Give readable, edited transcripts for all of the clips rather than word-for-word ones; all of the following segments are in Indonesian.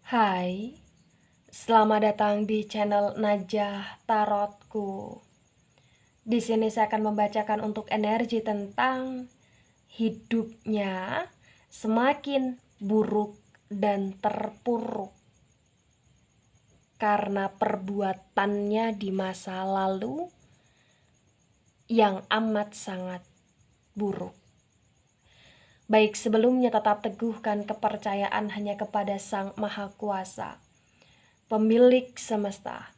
Hai, selamat datang di channel Najah Tarotku. Di sini saya akan membacakan untuk energi tentang hidupnya semakin buruk dan terpuruk karena perbuatannya di masa lalu yang amat sangat buruk. Baik sebelumnya tetap teguhkan kepercayaan hanya kepada Sang Maha Kuasa, pemilik semesta.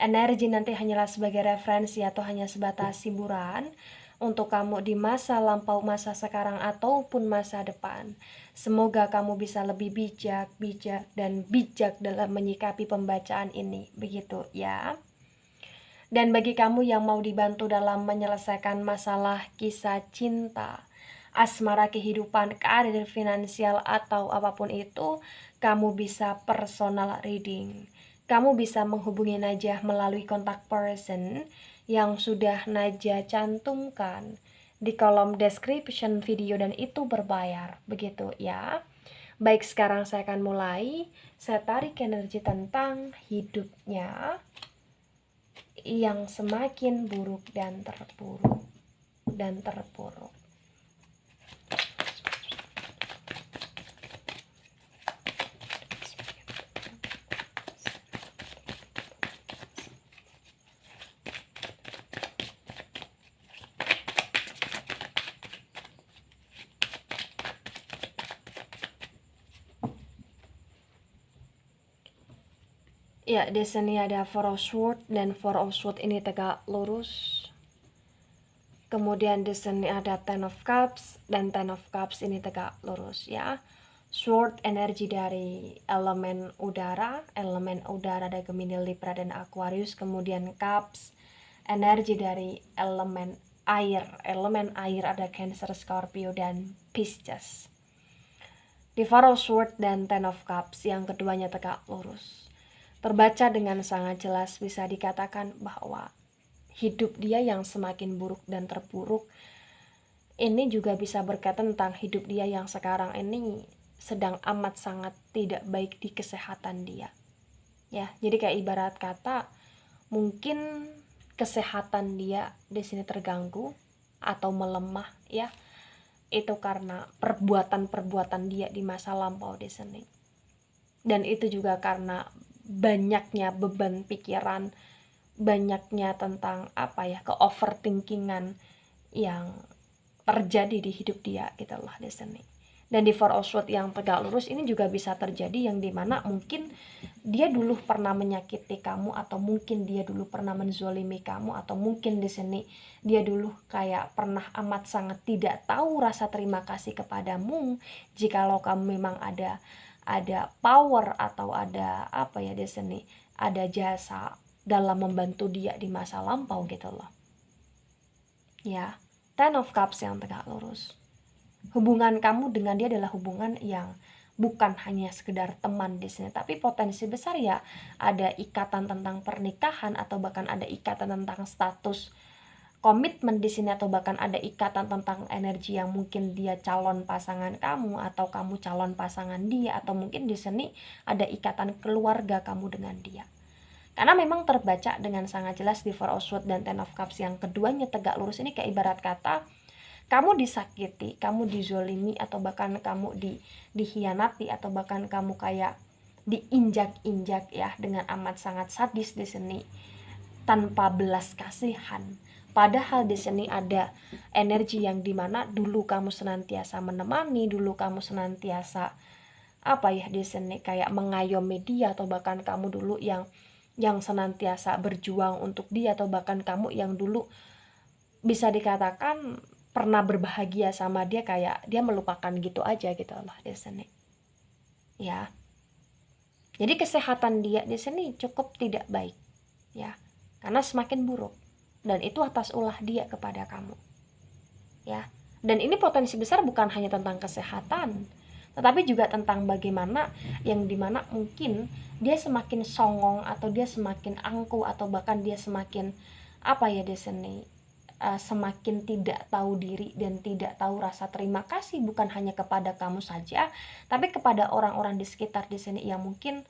Energi nanti hanyalah sebagai referensi atau hanya sebatas hiburan untuk kamu di masa lampau, masa sekarang, ataupun masa depan. Semoga kamu bisa lebih bijak dalam menyikapi pembacaan ini. Begitu ya. Dan bagi kamu yang mau dibantu dalam menyelesaikan masalah kisah cinta, asmara, kehidupan, karir, finansial, atau apapun itu, kamu bisa personal reading. Kamu bisa menghubungi Najah melalui kontak person yang sudah Najah cantumkan di kolom description video, dan itu berbayar. Begitu ya. Baik, sekarang saya akan mulai. Saya tarik energi tentang hidupnya yang semakin buruk dan terpuruk. Ya, di sini ada Four of Swords, dan Four of Swords ini tegak lurus. Kemudian di sini ada Ten of Cups, dan Ten of Cups ini tegak lurus ya. Sword energi dari elemen udara dari Gemini, Libra, dan Aquarius. Kemudian Cups energi dari elemen air ada Cancer, Scorpio, dan Pisces. Di Four of Swords dan Ten of Cups yang keduanya tegak lurus, terbaca dengan sangat jelas, bisa dikatakan bahwa hidup dia yang semakin buruk dan terpuruk ini juga bisa berkaitan tentang hidup dia yang sekarang ini sedang amat sangat tidak baik di kesehatan dia. Ya, jadi kayak ibarat kata mungkin kesehatan dia di sini terganggu atau melemah ya. Itu karena perbuatan-perbuatan dia di masa lampau di sini. Dan itu juga karena banyaknya beban pikiran, banyaknya tentang ke-overthinkingan yang terjadi di hidup dia gitu lah di sini. Dan di Four of Swords yang tegak lurus ini juga bisa terjadi yang dimana mungkin dia dulu pernah menyakiti kamu, atau mungkin dia dulu pernah menzolimi kamu, atau mungkin di sini dia dulu kayak pernah amat sangat tidak tahu rasa terima kasih kepadamu jikalau kamu memang ada power atau ada di sini ada jasa dalam membantu dia di masa lampau gitu loh. Ya, Ten of Cups yang tegak lurus. Hubungan kamu dengan dia adalah hubungan yang bukan hanya sekedar teman di sini, tapi potensi besar ya ada ikatan tentang pernikahan, atau bahkan ada ikatan tentang status komitmen di sini, atau bahkan ada ikatan tentang energi yang mungkin dia calon pasangan kamu atau kamu calon pasangan dia, atau mungkin di sini ada ikatan keluarga kamu dengan dia. Karena memang terbaca dengan sangat jelas di Four of Swords dan Ten of Cups yang keduanya tegak lurus ini kayak ibarat kata kamu disakiti, kamu dizolimi, atau bahkan kamu dikhianati, atau bahkan kamu kayak diinjak-injak ya dengan amat sangat sadis di sini tanpa belas kasihan. Padahal di sini ada energi yang dimana dulu kamu senantiasa menemani, dulu kamu senantiasa di sini kayak mengayomi dia, atau bahkan kamu dulu yang senantiasa berjuang untuk dia, atau bahkan kamu yang dulu bisa dikatakan pernah berbahagia sama dia, kayak dia melupakan gitu aja gitu loh di sini. Ya. Jadi kesehatan dia di sini cukup tidak baik ya. Karena semakin buruk, dan itu atas ulah dia kepada kamu. Ya. Dan ini potensi besar bukan hanya tentang kesehatan, tetapi juga tentang bagaimana yang dimana mungkin dia semakin songong, atau dia semakin angkuh, atau bahkan dia semakin di sini semakin tidak tahu diri dan tidak tahu rasa terima kasih, bukan hanya kepada kamu saja, tapi kepada orang-orang di sekitar di sini yang mungkin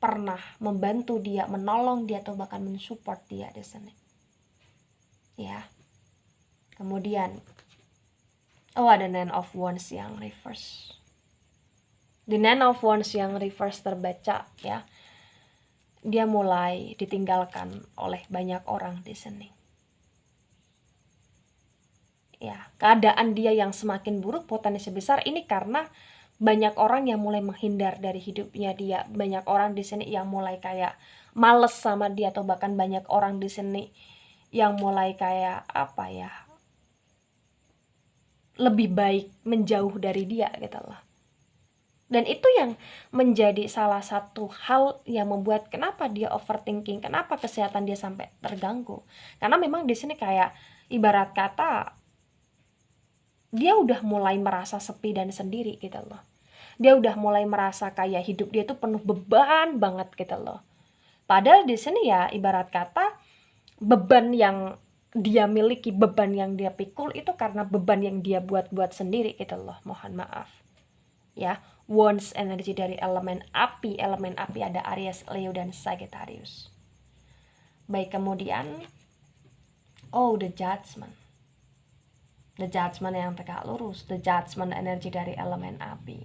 pernah membantu dia, menolong dia, atau bahkan mensupport dia di sini. Ya. Kemudian ada Nine of Wands yang reverse. The Nine of Wands yang reverse terbaca ya. Dia mulai ditinggalkan oleh banyak orang di sini. Ya, keadaan dia yang semakin buruk potensi besar ini karena banyak orang yang mulai menghindar dari hidupnya dia. Banyak orang di sini yang mulai kayak males sama dia, atau bahkan banyak orang di sini yang mulai kayak apa ya? Lebih baik menjauh dari dia gitu loh. Dan itu yang menjadi salah satu hal yang membuat kenapa dia overthinking, kenapa kesehatan dia sampai terganggu. Karena memang di sini kayak ibarat kata dia udah mulai merasa sepi dan sendiri gitu loh. Dia udah mulai merasa kayak hidup dia tuh penuh beban banget gitu loh. Padahal di sini ya ibarat kata beban yang dia miliki, beban yang dia pikul itu karena beban yang dia buat-buat sendiri gitu loh. Mohon maaf. Ya, Wands energi dari elemen api ada Aries, Leo, dan Sagittarius. Baik, kemudian the Judgment. The Judgment yang tegak lurus, the Judgment energi dari elemen api.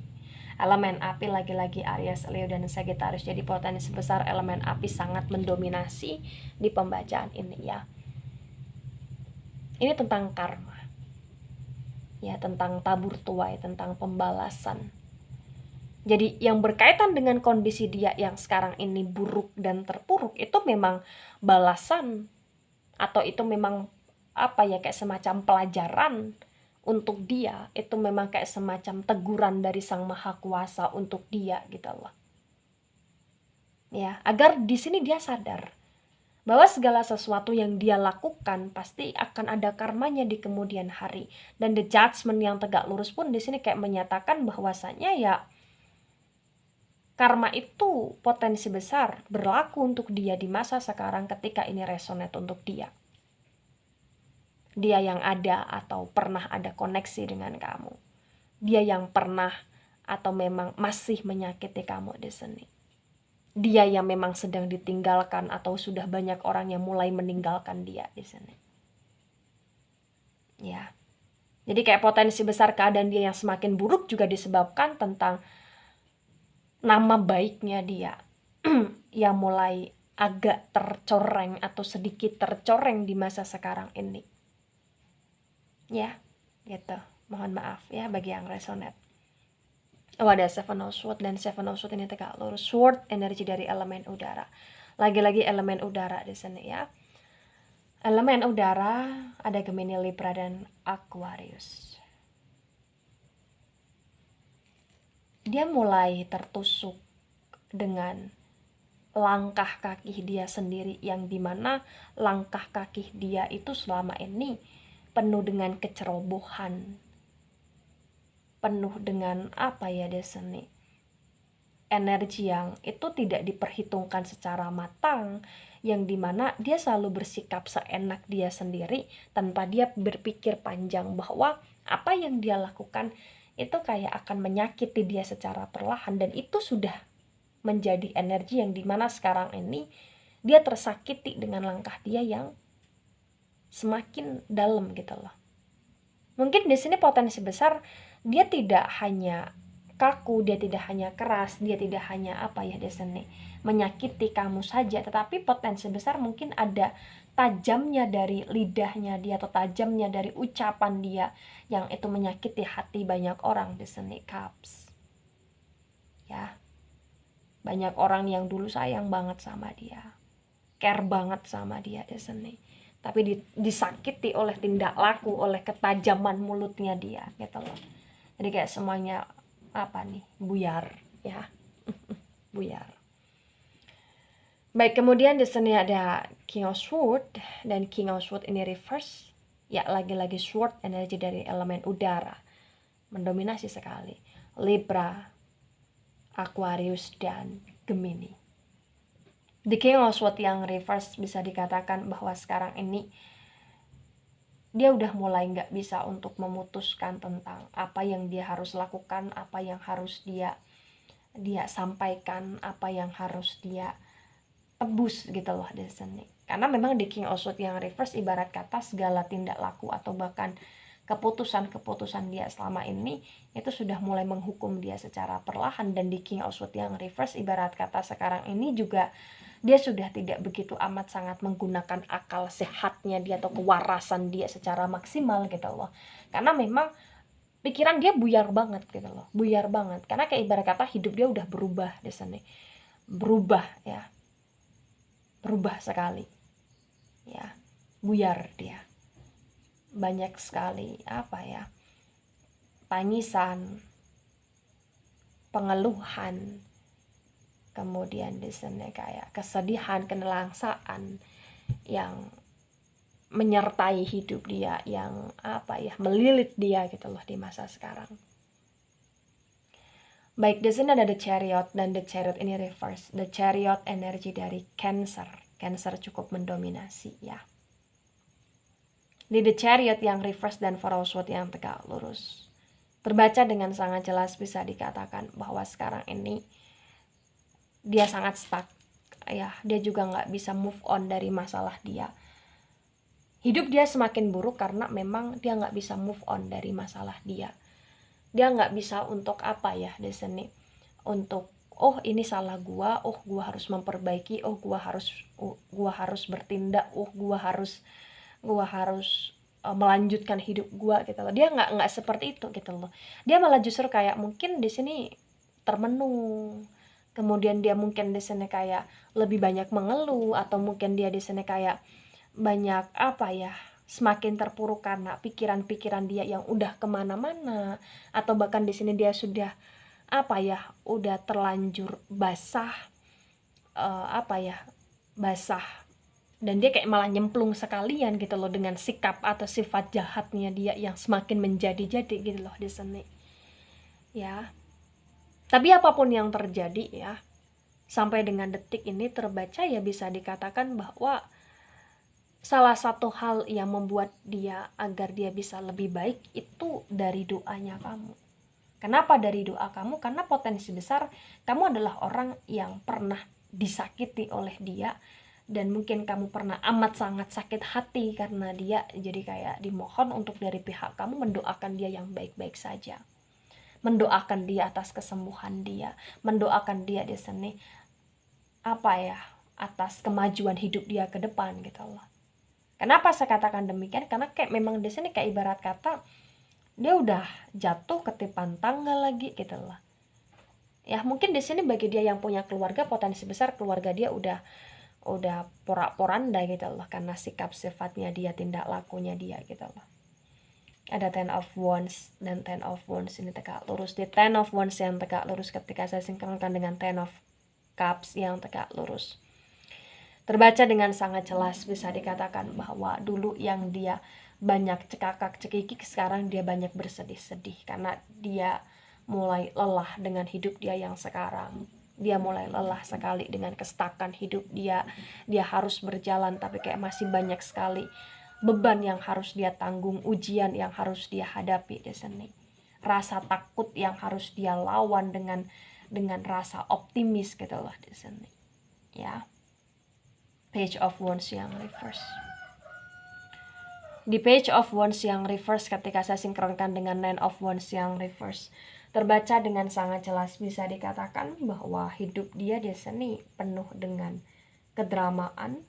Elemen api lagi-lagi Aries, Leo, dan Sagittarius. Jadi potensi besar elemen api sangat mendominasi di pembacaan ini ya. Ini tentang karma. Ya, tentang tabur tuai, tentang pembalasan. Jadi yang berkaitan dengan kondisi dia yang sekarang ini buruk dan terpuruk itu memang balasan, atau itu memang apa ya, kayak semacam pelajaran untuk dia. Itu memang kayak semacam teguran dari Sang Maha Kuasa untuk dia gitu loh. Ya, agar di sini dia sadar bahwa segala sesuatu yang dia lakukan pasti akan ada karmanya di kemudian hari. Dan the Judgment yang tegak lurus pun di sini kayak menyatakan bahwasanya ya karma itu potensi besar berlaku untuk dia di masa sekarang ketika ini resonate untuk dia. Dia yang ada atau pernah ada koneksi dengan kamu. Dia yang pernah atau memang masih menyakiti kamu di sini. Dia yang memang sedang ditinggalkan atau sudah banyak orang yang mulai meninggalkan dia di sini. Ya. Jadi kayak potensi besar keadaan dia yang semakin buruk juga disebabkan tentang nama baiknya dia yang mulai agak tercoreng atau sedikit tercoreng di masa sekarang ini. Ya, gitu. Mohon maaf ya bagi yang resonate. Ada Seven of Swords, dan Seven of Swords ini tegak lurus. Sword energi dari elemen udara. Lagi-lagi elemen udara di sini ya. Elemen udara ada Gemini, Libra, dan Aquarius. Dia mulai tertusuk dengan langkah kaki dia sendiri, yang dimana langkah kaki dia itu selama ini penuh dengan kecerobohan, penuh dengan apa ya Desani, energi yang itu tidak diperhitungkan secara matang, yang dimana dia selalu bersikap seenak dia sendiri tanpa dia berpikir panjang bahwa apa yang dia lakukan itu kayak akan menyakiti dia secara perlahan. Dan itu sudah menjadi energi yang dimana sekarang ini dia tersakiti dengan langkah dia yang semakin dalam gitu loh. Mungkin di sini potensi besar dia tidak hanya kaku, dia tidak hanya keras, dia tidak hanya apa ya di sini menyakiti kamu saja, tetapi potensi besar mungkin ada tajamnya dari lidahnya dia atau tajamnya dari ucapan dia yang itu menyakiti hati banyak orang di sini Cups. Ya. Banyak orang yang dulu sayang banget sama dia, care banget sama dia di sini, tapi disakiti oleh tindak laku, oleh ketajaman mulutnya dia gitu loh. Jadi kayak semuanya apa nih, buyar ya. Buyar. Baik, kemudian di sini ada King of Swords, dan King of Swords ini reverse. Ya, lagi-lagi sword energi dari elemen udara mendominasi sekali. Libra, Aquarius, dan Gemini. The King of Swords yang reverse bisa dikatakan bahwa sekarang ini dia udah mulai nggak bisa untuk memutuskan tentang apa yang dia harus lakukan, apa yang harus dia sampaikan, apa yang harus dia tebus gitu loh di sini. Karena memang di King of Swords yang reverse ibarat kata segala tindak laku atau bahkan keputusan-keputusan dia selama ini itu sudah mulai menghukum dia secara perlahan. Dan di King of Swords yang reverse ibarat kata sekarang ini juga dia sudah tidak begitu amat sangat menggunakan akal sehatnya dia atau kewarasan dia secara maksimal gitu loh. Karena memang pikiran dia buyar banget gitu loh, buyar banget. Karena kayak ibarat kata hidup dia udah berubah di sini, berubah ya, berubah sekali ya, buyar dia. Banyak sekali apa ya, tangisan, pengeluhan, kemudian di sini kayak kesedihan, kenelangsaan yang menyertai hidup dia, yang apa ya, melilit dia gitu loh di masa sekarang. Baik, di sini ada The Chariot, dan The Chariot ini reverse. The Chariot energi dari Cancer. Cancer cukup mendominasi ya. Di The Chariot yang reverse dan Four of Swords yang tegak lurus, terbaca dengan sangat jelas bisa dikatakan bahwa sekarang ini dia sangat stuck ya. Dia juga nggak bisa move on dari masalah dia. Hidup dia semakin buruk karena memang dia nggak bisa move on dari masalah dia. Dia nggak bisa untuk apa ya di sini, untuk oh ini salah gua, oh gua harus memperbaiki, oh gua harus bertindak, oh gua harus melanjutkan hidup gua gitu loh. Dia nggak seperti itu gitu loh. Dia malah justru kayak mungkin di sini termenung. Kemudian dia mungkin di sini kayak lebih banyak mengeluh, atau mungkin dia di sini kayak banyak apa ya, semakin terpuruk karena pikiran-pikiran dia yang udah kemana-mana, atau bahkan di sini dia sudah apa ya, udah terlanjur basah, apa ya, basah, dan dia kayak malah nyemplung sekalian gitu loh dengan sikap atau sifat jahatnya dia yang semakin menjadi-jadi gitu loh di sini ya. Tapi apapun yang terjadi ya, sampai dengan detik ini terbaca ya bisa dikatakan bahwa salah satu hal yang membuat dia agar dia bisa lebih baik itu dari doanya kamu. Kenapa dari doa kamu? Karena potensi besar kamu adalah orang yang pernah disakiti oleh dia, dan mungkin kamu pernah amat sangat sakit hati karena dia. Jadi kayak dimohon untuk dari pihak kamu mendoakan dia yang baik-baik saja, mendoakan dia atas kesembuhan dia, mendoakan dia di sini apa ya, atas kemajuan hidup dia ke depan gitu loh. Kenapa saya katakan demikian? Karena kayak memang di sini kayak ibarat kata dia udah jatuh ketipan tangga lagi gitu loh. Ya mungkin di sini bagi dia yang punya keluarga, potensi besar keluarga dia udah porak-poranda gitu loh karena sikap sifatnya dia, tindak lakunya dia gitu loh. Ada Ten of Wands, dan Ten of Wands ini tegak lurus. Di Ten of Wands yang tegak lurus ketika saya sinkronkan dengan Ten of Cups yang tegak lurus, terbaca dengan sangat jelas bisa dikatakan bahwa dulu yang dia banyak cekakak cekikik, sekarang dia banyak bersedih-sedih karena dia mulai lelah dengan hidup dia yang sekarang. Dia mulai lelah sekali dengan kestakan hidup dia. Dia harus berjalan tapi kayak masih banyak sekali beban yang harus dia tanggung, ujian yang harus dia hadapi di sini. Rasa takut yang harus dia lawan dengan rasa optimis gitu loh di sini. Ya. Page of Wands yang reverse. Di Page of Wands yang reverse ketika saya sinkronkan dengan Nine of Wands yang reverse, terbaca dengan sangat jelas bisa dikatakan bahwa hidup dia di sini penuh dengan kedramaan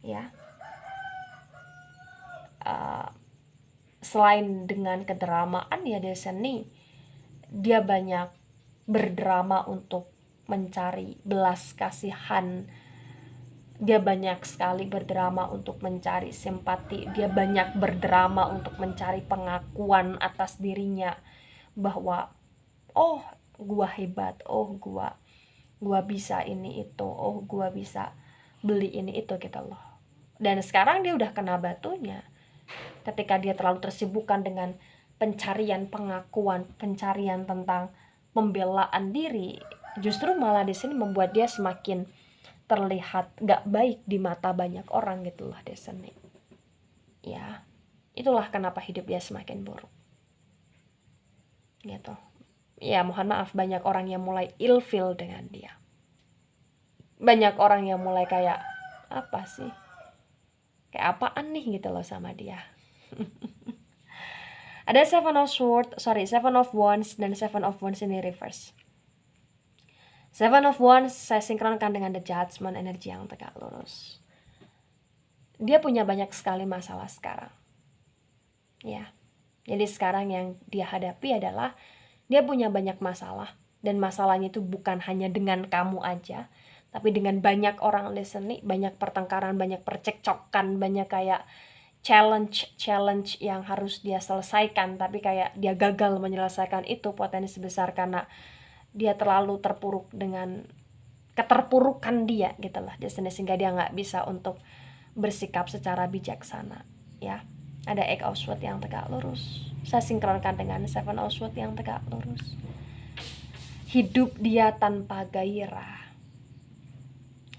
ya. Selain dengan kedramaan ya di sini dia banyak berdrama untuk mencari belas kasihan. Dia banyak sekali berdrama untuk mencari simpati. Dia banyak berdrama untuk mencari pengakuan atas dirinya bahwa oh gua hebat, oh gua bisa ini itu, oh gua bisa beli ini itu gitu loh. Dan sekarang dia udah kena batunya ketika dia terlalu tersibukkan dengan pencarian pengakuan, pencarian tentang pembelaan diri, justru malah di sini membuat dia semakin terlihat gak baik di mata banyak orang gitu loh di sini. Ya, itulah kenapa hidup dia semakin buruk. Gitu. Ya, mohon maaf, banyak orang yang mulai ilfeel dengan dia. Banyak orang yang mulai kayak, apa sih? Kayak apaan nih gitu loh sama dia. Ada Seven of Wands dan Seven of Wands ini reverse. Seven of Wands saya sinkronkan dengan The Judgment, energi yang tegak lurus. Dia punya banyak sekali masalah sekarang. Ya. Jadi sekarang yang dia hadapi adalah dia punya banyak masalah, dan masalahnya itu bukan hanya dengan kamu aja, tapi dengan banyak orang listening, banyak pertengkaran, banyak percekcokan, banyak kayak challenge yang harus dia selesaikan, tapi kayak dia gagal menyelesaikan itu, potensi besar karena dia terlalu terpuruk dengan keterpurukan dia gitu lah, sehingga dia nggak bisa untuk bersikap secara bijaksana. Ya, ada Eight of Swords yang tegak lurus, saya sinkronkan dengan Seven of Swords yang tegak lurus. Hidup dia tanpa gairah,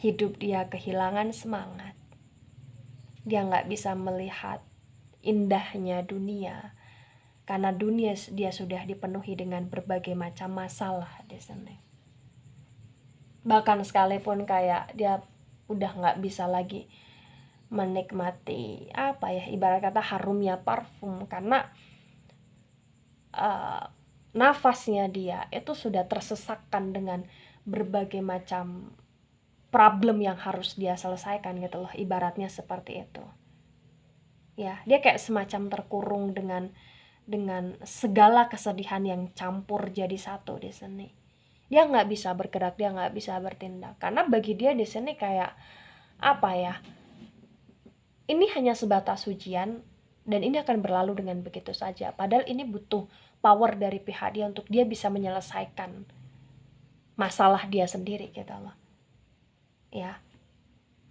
hidup dia kehilangan semangat, dia nggak bisa melihat indahnya dunia karena dunia dia sudah dipenuhi dengan berbagai macam masalah di sini. Bahkan sekalipun kayak dia udah nggak bisa lagi menikmati apa ya, ibarat kata harumnya parfum, karena nafasnya dia itu sudah tersesakkan dengan berbagai macam problem yang harus dia selesaikan gitu loh, ibaratnya seperti itu. Ya, dia kayak semacam terkurung dengan segala kesedihan yang campur jadi satu di sini. Dia nggak bisa bergerak, dia nggak bisa bertindak, karena bagi dia di sini kayak apa ya, ini hanya sebatas ujian dan ini akan berlalu dengan begitu saja. Padahal ini butuh power dari pihak dia untuk dia bisa menyelesaikan masalah dia sendiri gitu loh. Ya,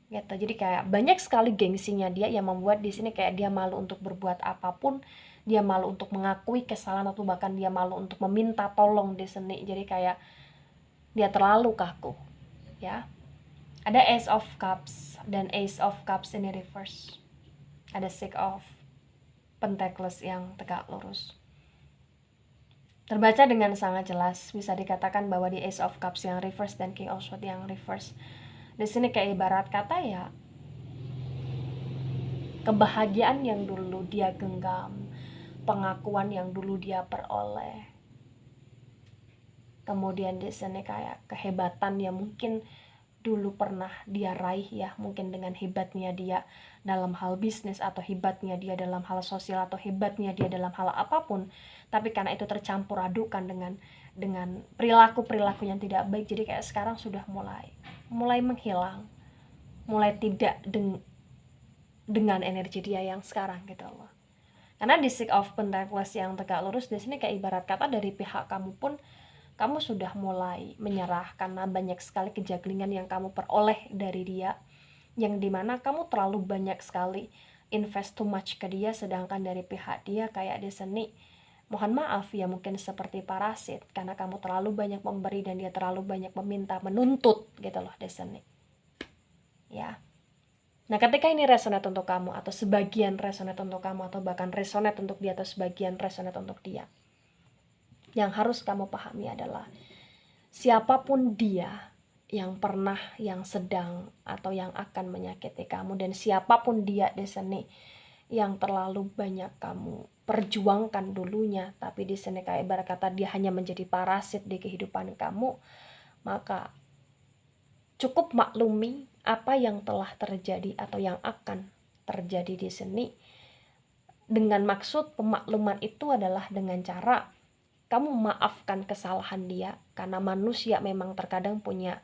gitu. Jadi kayak banyak sekali gengsinya dia yang membuat di sini kayak dia malu untuk berbuat apapun, dia malu untuk mengakui kesalahan, atau bahkan dia malu untuk meminta tolong di sini. Jadi kayak dia terlalu kaku. Ya, ada Ace of Cups dan Ace of Cups ini reverse. Ada Six of Pentacles yang tegak lurus. Terbaca dengan sangat jelas, bisa dikatakan bahwa di Ace of Cups yang reverse dan King of Swords yang reverse, di sini kayak ibarat kata ya, kebahagiaan yang dulu dia genggam, pengakuan yang dulu dia peroleh, kemudian di sini kayak kehebatan yang mungkin dulu pernah dia raih ya, mungkin dengan hebatnya dia dalam hal bisnis, atau hebatnya dia dalam hal sosial, atau hebatnya dia dalam hal apapun, tapi karena itu tercampur adukan dengan perilaku yang tidak baik, jadi kayak sekarang sudah mulai menghilang, mulai tidak dengan energi dia yang sekarang gitu loh. Karena di Six of Pentacles yang tegak lurus di sini kayak ibarat kata dari pihak kamu pun, kamu sudah mulai menyerah karena banyak sekali kejaglingan yang kamu peroleh dari dia, yang dimana kamu terlalu banyak sekali invest too much ke dia, sedangkan dari pihak dia kayak di sini, mohon maaf ya, mungkin seperti parasit, karena kamu terlalu banyak memberi dan dia terlalu banyak meminta, menuntut gitu loh di sini. Ya. Nah, ketika ini resonate untuk kamu, atau sebagian resonate untuk kamu, atau bahkan resonate untuk dia, atau sebagian resonate untuk dia, yang harus kamu pahami adalah siapapun dia yang pernah, yang sedang, atau yang akan menyakiti kamu, dan siapapun dia di sini yang terlalu banyak kamu perjuangkan dulunya, tapi di sini kayak ibarat kata dia hanya menjadi parasit di kehidupan kamu, maka cukup maklumi apa yang telah terjadi atau yang akan terjadi di sini. Dengan maksud pemakluman itu adalah dengan cara kamu maafkan kesalahan dia, karena manusia memang terkadang punya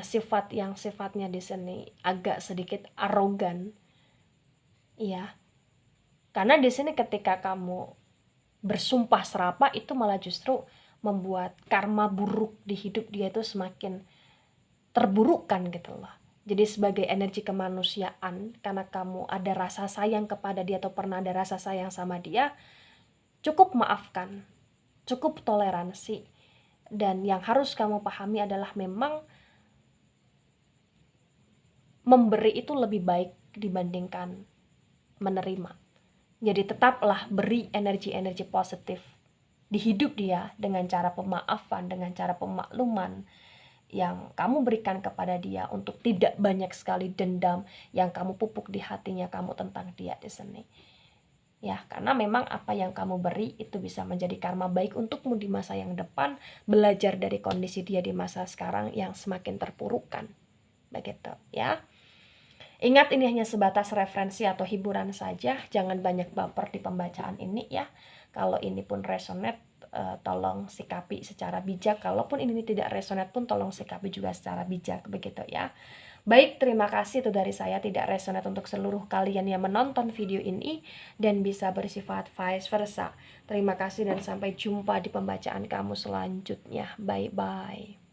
sifat yang sifatnya di sini agak sedikit arogan. Iya. Karena di sini ketika kamu bersumpah serapah, itu malah justru membuat karma buruk di hidup dia itu semakin terburukkan gitu loh. Jadi sebagai energi kemanusiaan, karena kamu ada rasa sayang kepada dia atau pernah ada rasa sayang sama dia, cukup maafkan, cukup toleransi. Dan yang harus kamu pahami adalah memang memberi itu lebih baik dibandingkan menerima. Jadi tetaplah beri energi-energi positif di hidup dia dengan cara pemaafan, dengan cara pemakluman yang kamu berikan kepada dia, untuk tidak banyak sekali dendam yang kamu pupuk di hatinya kamu tentang dia di sini. Ya, karena memang apa yang kamu beri itu bisa menjadi karma baik untukmu di masa yang depan, belajar dari kondisi dia di masa sekarang yang semakin terpurukkan. Begitu, ya. Ingat, ini hanya sebatas referensi atau hiburan saja, jangan banyak baper di pembacaan ini ya. Kalau ini pun resonate, tolong sikapi secara bijak. Kalaupun ini tidak resonate pun tolong sikapi juga secara bijak, begitu ya. Baik, terima kasih, itu dari saya, tidak resonate untuk seluruh kalian yang menonton video ini dan bisa bersifat vice versa. Terima kasih dan sampai jumpa di pembacaan kamu selanjutnya. Bye-bye.